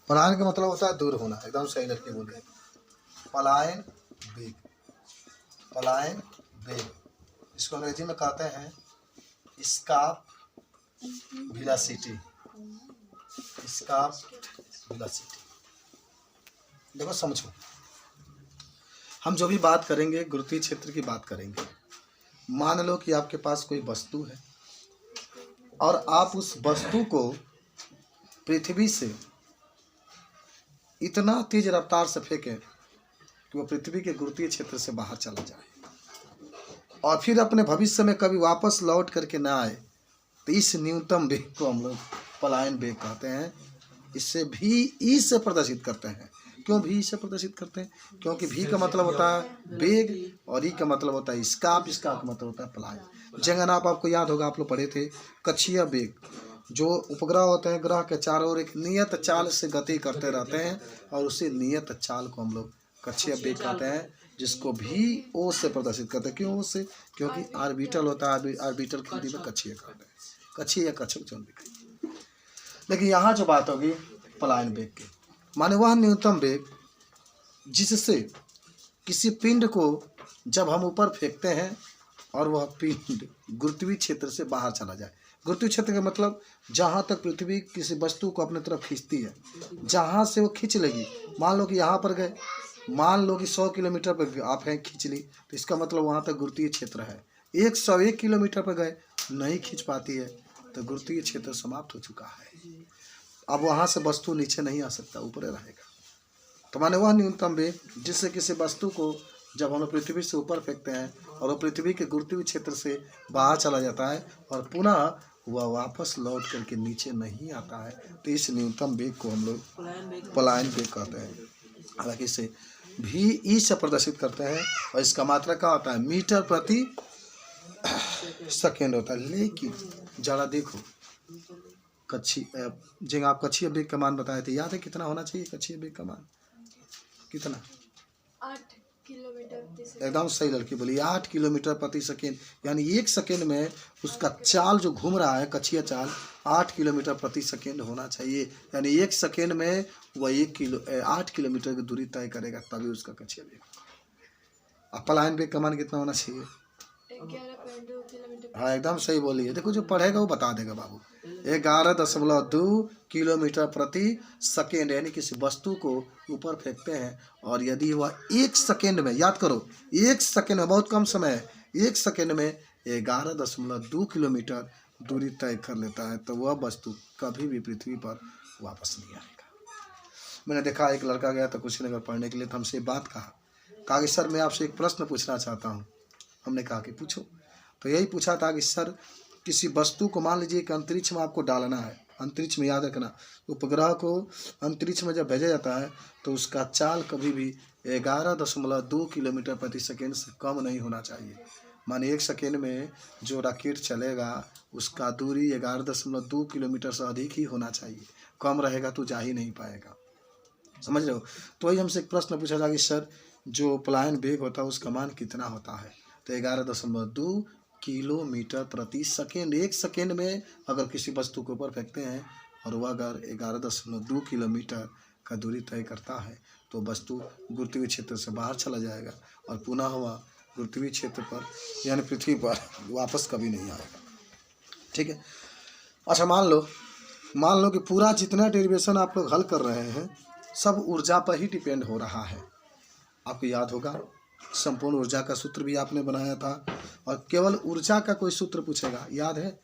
पलायन का मतलब होता है दूर होना। एकदम सही लड़के बोले। पलायन वेग, पलायन वेग, इसको अंग्रेजी में कहते हैं स्काप वेलोसिटी, स्काप वेलोसिटी। देखो समझो, हम जो भी बात करेंगे गुरुत्वीय क्षेत्र की बात करेंगे। मान लो कि आपके पास कोई वस्तु है और आप उस वस्तु को पृथ्वी से इतना तेज रफ्तार से फेंकें कि वो पृथ्वी के गुरुत्वीय क्षेत्र से बाहर चला जाए और फिर अपने भविष्य में कभी वापस लौट करके ना आए, तो इस न्यूनतम वेग को हम लोग पलायन वेग कहते हैं। इससे भी ई से प्रदर्शित करते हैं। क्यों भी से प्रदर्शित करते हैं? क्योंकि भी का मतलब होता है वेग और ई का मतलब होता है स्काप, स्काप का मतलब होता है पलायन। जंगन आपको याद होगा, आप लोग पढ़े थे कक्षीय वेग। जो उपग्रह होते हैं ग्रह के चारों ओर एक नियत चाल से गति करते रहते हैं और उसी नियत चाल को हम लोग कक्षीय वेग कहते हैं, जिसको भी ओ से प्रदर्शित करते हैं। क्यों ओ से? क्योंकि आर्बिटल होता है, आर्बिटल की हिंदी में कक्षीय कहते हैं, कक्षीय या कक्षक जो भी। लेकिन यहाँ जो बात होगी पलायन वेग की, माने वह न्यूनतम वेग जिससे किसी पिंड को जब हम ऊपर फेंकते हैं और वह पिंड गुरुत्वीय क्षेत्र से बाहर चला जाए। गुरुत्वीय क्षेत्र का मतलब जहाँ तक पृथ्वी किसी वस्तु को अपने तरफ खींचती है, जहाँ से वो खींच लेगी। मान लो कि यहाँ पर गए, मान लो कि 100 किलोमीटर पर आप हैं, खींच ली, तो इसका मतलब वहाँ तक गुरुत्वीय क्षेत्र है। 101 किलोमीटर पर गए, नहीं खींच पाती है, तो गुरुत्वीय क्षेत्र समाप्त हो चुका है। अब वहाँ से वस्तु नीचे नहीं आ सकता, ऊपर रहेगा। तो माने वह न्यूनतम वेग जिससे किसी वस्तु को जब हम पृथ्वी से ऊपर फेंकते हैं और वो पृथ्वी के गुरुत्वीय क्षेत्र से बाहर चला जाता है और पुनः वह वापस लौट करके नीचे नहीं आता है, तो इस न्यूनतम वेग को हम लोग पलायन वेग कहते हैं। हालांकि इसे भी ई से प्रदर्शित करते हैं और इसका मात्रा क्या होता है? मीटर प्रति सेकेंड होता है। लेकिन ज़रा देखो, जब आप कक्षीय वेग का मान बताए थे, याद है कितना होना चाहिए कक्षीय वेग का मान? कितना? 8 किलोमीटर प्रति सेकंड। एकदम सही लड़की बोली, 8 किलोमीटर प्रति सेकेंड। यानी 1 सेकेंड में उसका चाल जो घूम रहा है, कक्षीय चाल 8 किलोमीटर प्रति सेकेंड होना चाहिए। यानी 1 सेकेंड में वह 8 किलोमीटर की दूरी तय करेगा, तभी उसका कक्षीय वेग। अब पलायन वेग का मान कितना होना चाहिए? 11.2 किलोमीटर। हाँ एकदम सही बोली है। देखो जो पढ़ेगा वो बता देगा बाबू। 11.2 किलोमीटर प्रति सेकेंड, यानी किसी वस्तु को ऊपर फेंकते हैं और यदि वह 1 सेकेंड में, याद करो 1 सेकेंड में, बहुत कम समय है, 1 सेकेंड में 11.2 किलोमीटर दूरी तय कर लेता है, तो वह वस्तु कभी भी पृथ्वी पर वापस नहीं आएगा। मैंने देखा एक लड़का गया था कुशीनगर पढ़ने के लिए, तो हमसे बात कहा कि सर मैं आपसे एक प्रश्न पूछना चाहता हूँ। हमने कहा कि पूछो। तो यही पूछा था कि सर किसी वस्तु को मान लीजिए कि अंतरिक्ष में आपको डालना है, अंतरिक्ष में, याद रखना उपग्रह को अंतरिक्ष में जब भेजा जाता है तो उसका चाल कभी भी 11.2 किलोमीटर प्रति सेकेंड से कम नहीं होना चाहिए। माने 1 सेकेंड में जो रॉकेट चलेगा उसका दूरी 11.2 किलोमीटर से अधिक ही होना चाहिए, कम रहेगा तो जा ही नहीं पाएगा। समझ रहे हो? तो वही हमसे एक प्रश्न पूछा था कि सर जो पलायन वेग होता है उसका मान कितना होता है? तो 11.2 किलोमीटर प्रति सेकेंड। 1 सेकेंड में अगर किसी वस्तु के ऊपर फेंकते हैं और वह अगर 11.2 किलोमीटर का दूरी तय करता है तो वस्तु गुरुत्वीय क्षेत्र से बाहर चला जाएगा और पुनः वह गुरुत्वीय क्षेत्र पर यानी पृथ्वी पर वापस कभी नहीं आएगा। ठीक है। अच्छा मान लो कि पूरा जितना डेरिवेशन आप लोग हल कर रहे हैं सब ऊर्जा पर ही डिपेंड हो रहा है। आपको याद होगा संपूर्ण ऊर्जा का सूत्र भी आपने बनाया था और केवल ऊर्जा का कोई सूत्र पूछेगा, याद है?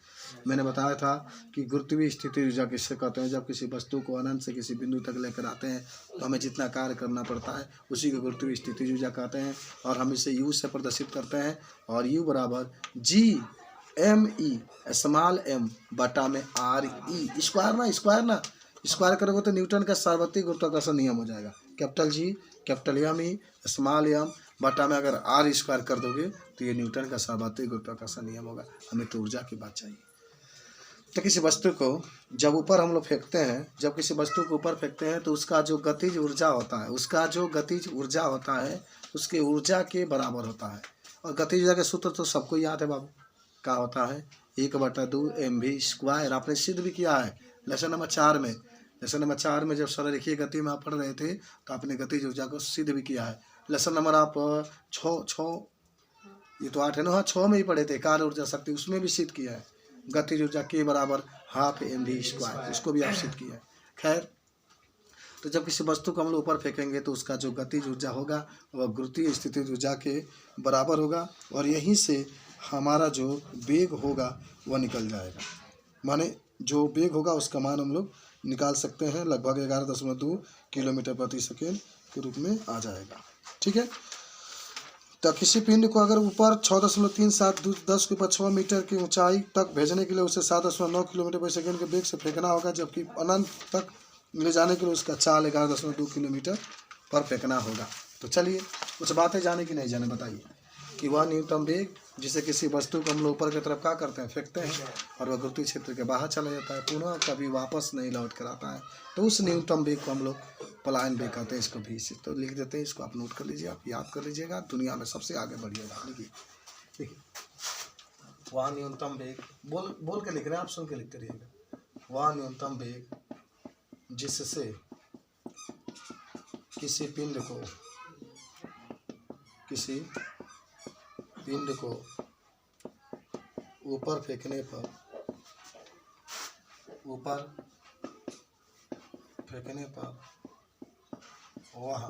मैंने बताया था कि गुरुत्वीय स्थिति ऊर्जा किससे कहते हैं? जब किसी वस्तु को अनंत से किसी बिंदु तक लेकर आते हैं तो हमें जितना कार्य करना पड़ता है उसी को गुरुत्वीय स्थिति ऊर्जा कहते हैं और हम इसे यू से प्रदर्शित करते हैं और यू बराबर G(m)E स्मॉल m बटा में R(e) स्क्वायर करोगे तो न्यूटन का सार्वत्रिक गुरुत्वाकर्षण नियम हो जाएगा। Capital G capital M(e) small m बटा में अगर R² कर दोगे तो ये न्यूटन का सार्वत्रिक गुरुत्वाकर्षण नियम होगा। हमें तो ऊर्जा की बात चाहिए। तो किसी वस्तु को जब ऊपर हम लोग फेंकते हैं, जब किसी वस्तु को ऊपर फेंकते हैं तो उसका जो गतिज ऊर्जा होता है उसके ऊर्जा के बराबर होता है। और गतिज ऊर्जा के सूत्र तो सबको याद है बाबू, क्या होता है? 1/2 mv²। आपने सिद्ध भी किया है लेसन नंबर 4 में, लेसन नंबर 4 में जब सररेखीय गति में आप पढ़ रहे थे तो आपने गतिज ऊर्जा को सिद्ध भी किया है। लेसन नंबर आप 6 ये तो 8 है ना, हाँ 6 में ही पढ़े थे कार्य ऊर्जा शक्ति, उसमें भी सिद्ध किया है गतिज ऊर्जा के बराबर हाफ mv², उसको भी आप सिद्ध किया है। खैर, तो जब किसी वस्तु को हम लोग ऊपर फेंकेंगे तो उसका जो गतिज ऊर्जा होगा वह गुरुत्वीय स्थितिज ऊर्जा के बराबर होगा और यहीं से हमारा जो वेग होगा वह निकल जाएगा। माने जो वेग होगा उसका मान हम लोग निकाल सकते हैं, लगभग 11.2 किलोमीटर प्रति सेकेंड के रूप में आ जाएगा। ठीक है, तो किसी पिंड को अगर ऊपर 6.37 10 के ऊपर 6 मीटर की ऊंचाई तक भेजने के लिए उसे 7.9 किलोमीटर प्रति सेकेंड के वेग से फेंकना होगा, जबकि अनंत तक ले जाने के लिए उसका चाल 11.2 किलोमीटर पर फेंकना होगा। तो चलिए कुछ बातें जाने की नहीं जाने बताइए कि वह न्यूनतम वेग जिसे किसी वस्तु को हम लोग ऊपर की तरफ क्या करते हैं, फेंकते हैं और वह गुरुत्वीय क्षेत्र के बाहर चला जाता है, पुनः कभी वापस नहीं लौट कर आता है, तो उस न्यूनतम वेग को हम लोग पलायन वेग कहते हैं। इसको भी तो लिख देते हैं, इसको आप नोट कर लीजिए, आप याद कर लीजिएगा, दुनिया में सबसे आगे बढ़िएगा। लिखिए देखिए, वह न्यूनतम वेग बोल के लिख रहे हैं, आप सुन के लिखते रहिएगा। वह न्यूनतम वेग जिससे किसी पिंड को ऊपर फेंकने पर वह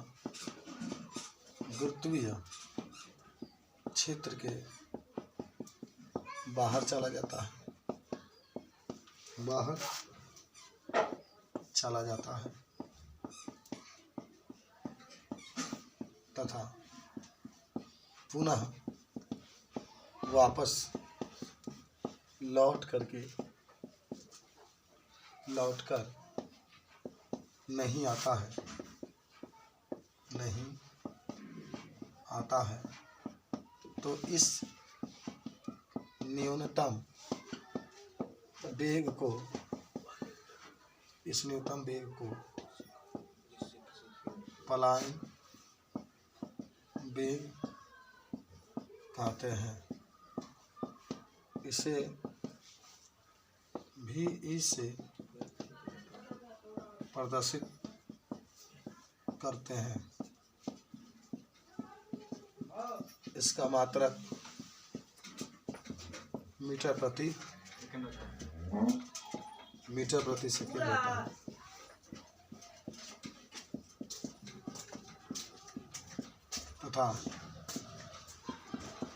गुरुत्वीय क्षेत्र के बाहर चला जाता है तथा पुनः वापस लौट कर नहीं आता है, तो इस न्यूनतम वेग को पलायन वेग कहते हैं। इसे भी इससे प्रदर्शित करते हैं। इसका मात्रक मीटर प्रति सेकंड होता है। तथा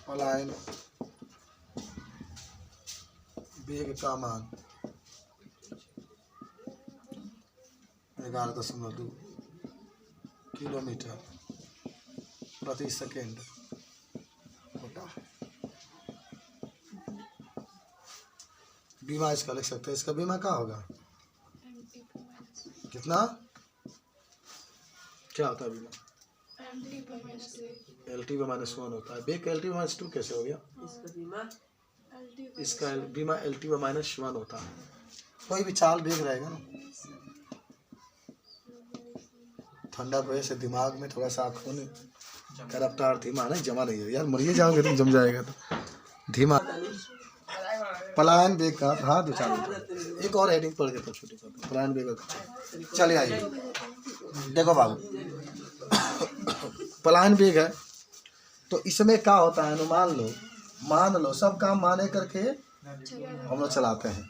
पलायन वेग का मान 11.2 किलोमीटर प्रति सेकंड होता है। बीमा इसका लिख सकते हैं, इसका बीमा क्या होगा, कितना क्या होता है बीमा, LT/-1 होता है। बेक LT/-2 कैसे हो गया, इसका बीमा LT/-1 होता है। कोई भी चाल बेग रहेगा ना, ठंडा वजह से दिमाग में थोड़ा सा खून का रफ्तार धीमा नहीं, जमा नहीं है यार, मरिए जाओगे तुम, जम जाएगा तो धीमा। पलायन वेग का हाँ 2-4 एक और हेडिंग पढ़ के तो छोटी पलायन वेग का। चलिए आइए देखो बाबू, पलायन वेग है तो इसमें क्या होता है, मान लो सब काम माने करके हम लोग चलाते हैं।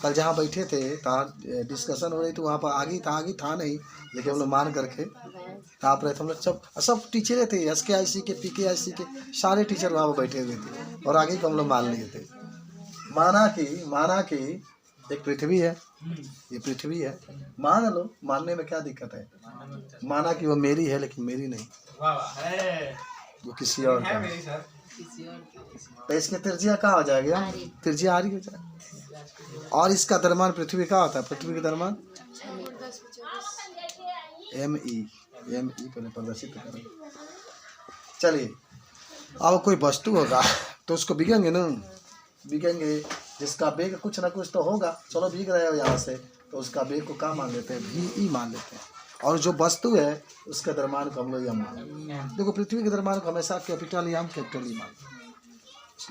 कल जहाँ बैठे थे तो डिस्कशन हो रही थी, वहाँ पर आगे था नहीं, लेकिन हम लोग मान करके ताप रहे थे। हम लोग सब टीचरें थे, SKIC के PKIC के सारे टीचर वहाँ पर बैठे हुए थे और आगे को हम लोग मान लिए थे। माना कि एक पृथ्वी है, ये पृथ्वी है, मान लो, मानने में क्या दिक्कत है, माना कि वो मेरी है लेकिन मेरी नहीं, वो किसी और का है, तो इसके त्रिज्या क्या हो जाएगा, त्रिज्या आरी हो जाएगा। और इसका द्रव्यमान पृथ्वी का होता है, पृथ्वी का द्रव्यमान ME पहले प्रदर्शित करें। चलिए अब कोई वस्तु होगा तो उसको बिकेंगे जिसका वेग कुछ ना कुछ तो होगा। चलो बिक रहे हो यहाँ से, तो उसका वेग को क्या मान लेते हैं, VE मान लेते हैं। और जो वस्तु है उसका द्रव्यमान को हम लोग यम मान लेते हैं। देखो पृथ्वी के द्रव्यमान को हमेशा कैपिटल E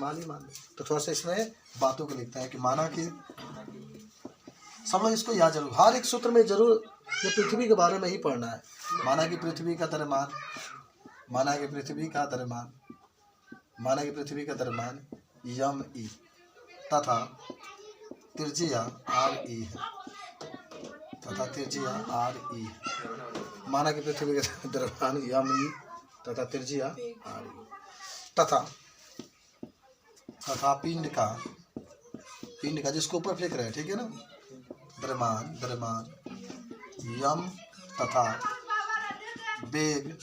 मान लेते, तो थोड़ा सा इसमें बातों को लिखता है कि माना कि सब लोग इसको याद जरूर, हर एक सूत्र में जरूर ये पृथ्वी के बारे में ही पढ़ना है। माना कि पृथ्वी का द्रव्यमान, माना कि पृथ्वी का द्रव्यमान, माना कि पृथ्वी का द्रव्यमान यम ई तथा त्रिज्या आर ई है, तथा त्रिज्या आर ई है। माना कि पृथ्वी का द्रव्यमान यम ई तथा त्रिज्या आर ई तथा पिंड का जिसको ऊपर फेंक रहे हैं, ठीक है ना, द्रव्यमान यम तथा वेग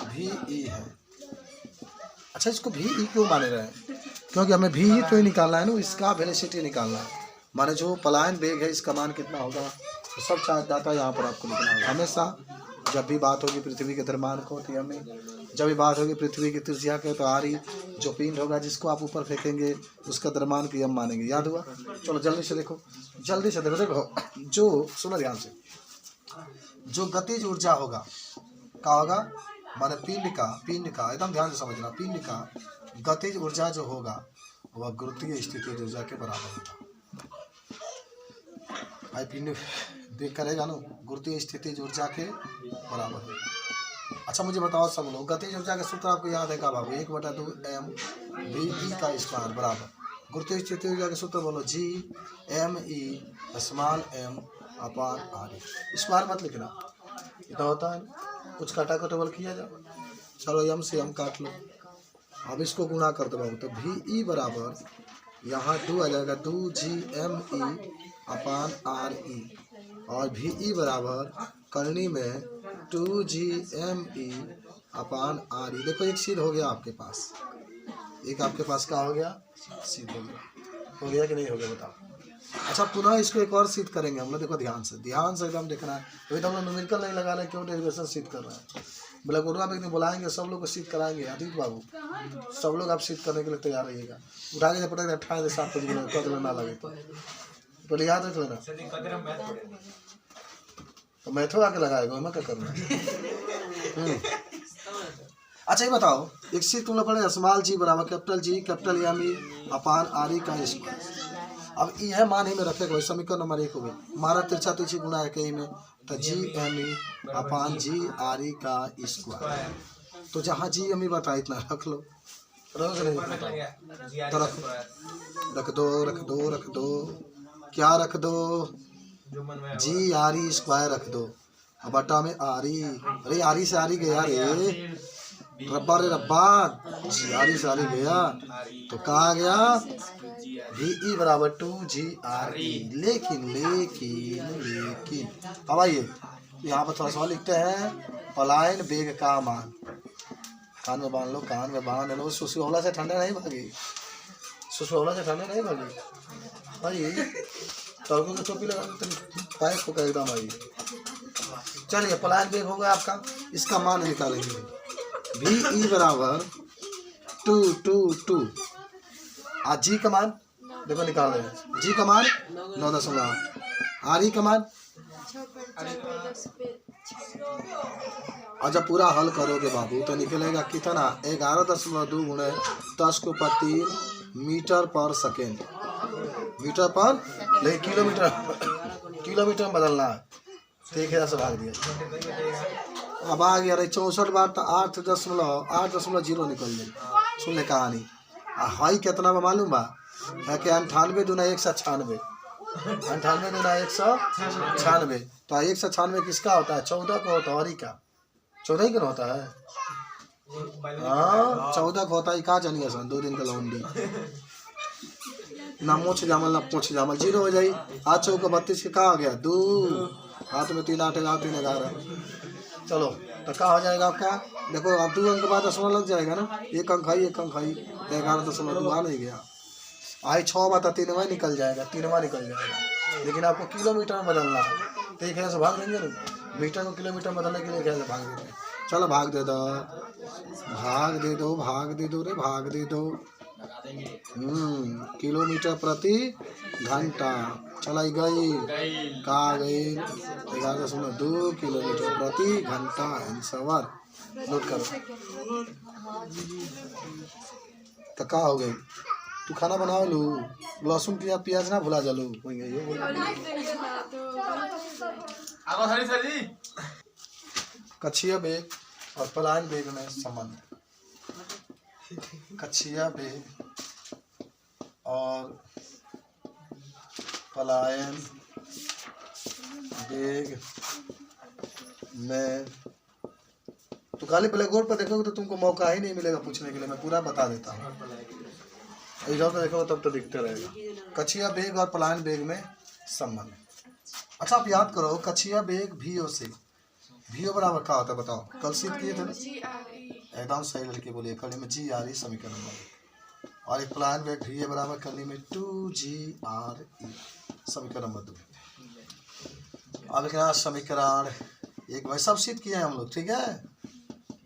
भी ई है। अच्छा, इसको भी ई क्यों माने रहे हैं? क्योंकि हमें भी ई तो ही निकालना है ना, इसका वेलोसिटी निकालना है। माने जो पलायन वेग है इसका मान कितना होगा, तो सब चार्ज डाटा यहाँ पर आपको लिखना होगा हमेशा। जब भी बात होगी पृथ्वी के द्रव्यमान को तो हमें, जब भी बात होगी पृथ्वी की त्रिज्या के तो आरी, जो पिंड होगा जिसको आप ऊपर फेंकेंगे उसका द्रव्यमान की हम मानेंगे। याद हुआ? चलो जल्दी से देखो, देखो जो सुनो ध्यान से, जो गतिज ऊर्जा होगा क्या होगा, माने पिंड का एकदम ध्यान से समझना, पिंड का गतिज ऊर्जा जो होगा वह गुरुत्वीय स्थितिज ऊर्जा के बराबर होगा। भाई पिंड देख करेगा ना, गुरुत्वीय स्थितिज ऊर्जा के बराबर होगा। अच्छा मुझे बताओ सब लोग, गतिज ऊर्जा का सूत्र आपको याद है क्या बाबू? 1/2 m v e का स्क्वायर बराबर गुरुत्वीय स्थितिज ऊर्जा के सूत्र बोलो, G m e small m अपान r। स्क्वायर मत लिखना, इतना होता है कुछ काटा कटेबल किया जाए। चलो m से m काट लो, अब इसको गुणा कर दो बाबू, तो भी ई बराबर यहाँ 2 आ जाएगा, 2GME अपान RE, और भी ई बराबर करनी में 2GME अपान RE। देखो एक सिद्ध हो गया आपके पास, एक आपके पास क्या हो गया, सिद्ध हो गया कि नहीं हो गया बताओ। अच्छा पुनः इसको एक और सिद्ध करेंगे हम लोग, देखो ध्यान से एकदम देखना है। अभी तो हम लोग न्यूमेरिकल नहीं लगा रहे, क्यों डेरिवेशन सिद्ध कर रहे हैं। बोला गुरुआ में बुलाएंगे, सब लोग को सिद्ध कराएंगे। आदित्य बाबू सब लोग आप सिद्ध करने के लिए तैयार रहिएगा। उठा के पटक 18 से 7 बजे कर ना लगे तो याद रख लेना, तो मैथो आके लगाएगा, मैं क्या करना। अच्छा ये बताओ, एक सिद्ध तुम लोग पढ़े, स्मॉल जी बराबर capital G capital M E upon R E का स्क्वायर। अब यह मान ही में रखेगा, समीकरण नंबर 1 हो गया, मारा तिरछा तिरछी गुना है कहीं में, तो GME अपान GRE का स्क्वायर। तो जहाँ GME बता इतना रख लो, तो रख दो क्या रख दो, GRE स्क्वायर रख दो, अब बटा में RE, अरे RE से RE गया रे, रब्बा रे रब्बा, GRE से RE गया तो कहाँ गया, VE बराबर 2GRE। लेकिन अब आइए यहाँ पर थोड़ा सा लिखते हैं, पलायन वेग का मान, कान में बांध लो, कान में बांध लो, सुसुहला से ठंडे नहीं भागी, सुसुहला से ठंडे नहीं भागी भाई, टर्को की टोपी लगा पैक हो गया एकदम। आइए चलिए, पलायन वेग हो गया आपका, इसका मान निकालेंगे। VE बराबर 2 आज जी का मान देखो निकाल रहे हैं, जी का मान 9.8, RE का मान, और जब पूरा हल करोगे बाबू तो निकलेगा कितना, 11.2 गुणे 10⁻³ मीटर पर सेकेंड, मीटर पर, लेकिन किलोमीटर में बदलना है, तो 1000 से भाग दिया। अब आ गया 64 बार तो 8.0 निकल जाए। सुन ले कहानी, हाई कितना मालूम बा है कि 98 दूना 196, 98 दूना 196, तो 196 किसका होता है, 14 का होता है, और का 14 ही का होता है, हाँ 14 का होता है। कहा जानिए सन 2 दिन का लौंडी, ना मोछ जामल ना पोछ जामल, 0 हो जाई। 8 चौका 32 के कहा हो गया 2, हाथ में 3 8 3 11, चलो तो क्या हो जाएगा आपका, देखो अब 2 अंक बाद 10 लग जाएगा ना, 1 अंक है 11.2 आ नहीं गया, आई 6 बात 3वां निकल जाएगा, 3वां निकल जाएगा। लेकिन आपको किलोमीटर में बदलना है, तो 1000 से भाग देंगे ना, मीटर को किलोमीटर में बदलने के लिए 1000 से भाग देते हैं। चलो भाग दे दो रे, भाग दे दो, किलोमीटर प्रति घंटा, चलाई गई कहा गई 11.2 किलोमीटर प्रति घंटा, आंसर नोट करो। तो क्या हो गई तू खाना बनाओ लू, लहसुन प्याज ना भुला जालू। और लिख देंगे ना तो आगो सर जी कछिया बेग और पलायन बेग में संबंध। कछिया बेग और पलायन बेग में तो खाली ब्लैक बोर्ड पर देखोगे तो तुमको मौका ही नहीं मिलेगा पूछने के लिए, मैं पूरा बता देता हूँ। इधर तो देखोगे तब तो दिखते रहेगा। कछिया बेग और पलायन बेग में संबंध। अच्छा आप याद करो, कछिया बेग VO से, VO बराबर क्या होता है बताओ, कल सीख किए थे ना? GRE एकदम सही लड़की बोलिए, कली में GRE समीकरण नंबर 1 और एक पलायन बेग VA बराबर कली में 2GRE समीकरण नंबर 2। अब क्या समीकरण एक भाई सब सीख किए हैं हम लोग, ठीक है?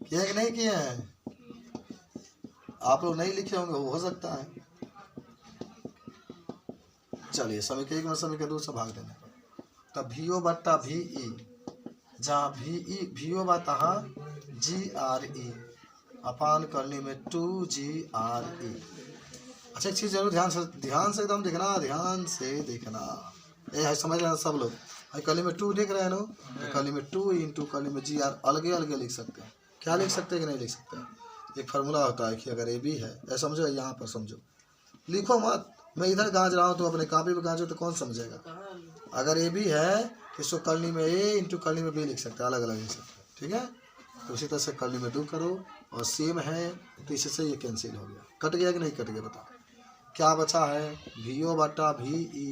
किए कि नहीं किए हैं? आप लोग नहीं लिखे होंगे, वो हो सकता है। चलिए समीकरण 1 में समीकरण 2 से भाग देने पर तब VO बट्टा VE, जहाँ VO बता GRE अपान करने में 2GRE। अच्छा एक चीज़ जरूर ध्यान से एकदम देखना, ध्यान से देखना, ये है समझ लेना सब लोग। कली में 2 देख रहे हैं नो, कली में 2 इंटू कली में GR अलगे अलगे लिख सकते हैं। क्या लिख सकते हैं कि नहीं लिख सकते हैं? एक फार्मूला होता है कि अगर AB है, ऐसा समझो, यहाँ पर समझो, लिखो मत, मैं इधर गाँच रहा हूँ तो अपने कॉपी पे गाँचो तो कौन समझेगा। अगर AB है तो इसको करनी में A इंटू करनी में B लिख सकते हैं, अलग अलग लिख सकते हैं, ठीक है? तो उसी तरह से करनी में 2 करो और सेम है तो इससे ये कैंसिल हो गया। कट गया कि नहीं कट गया बताओ? क्या बचा है? VO बटा VE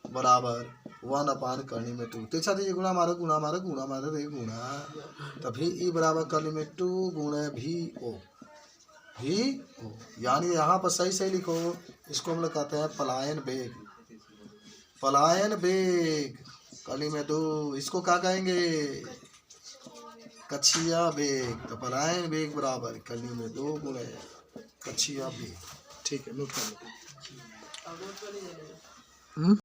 बराबर 1 अपान करनी में 2। तो अच्छा तो ये गुणा मारो गुणा मारो गुणा मारो तो ये गुणा, तो VE बराबर करनी में 2 गुणे VO, यानी यहाँ पर सही सही लिखो, इसको हम लोग कहते हैं पलायन बेग। पलायन बेग कली में 2, इसको क्या कहेंगे? कछिया बेग। तो पलायन बेग बराबर कली में 2 गुणे कछिया बेग। ठीक है, नोट कर लो।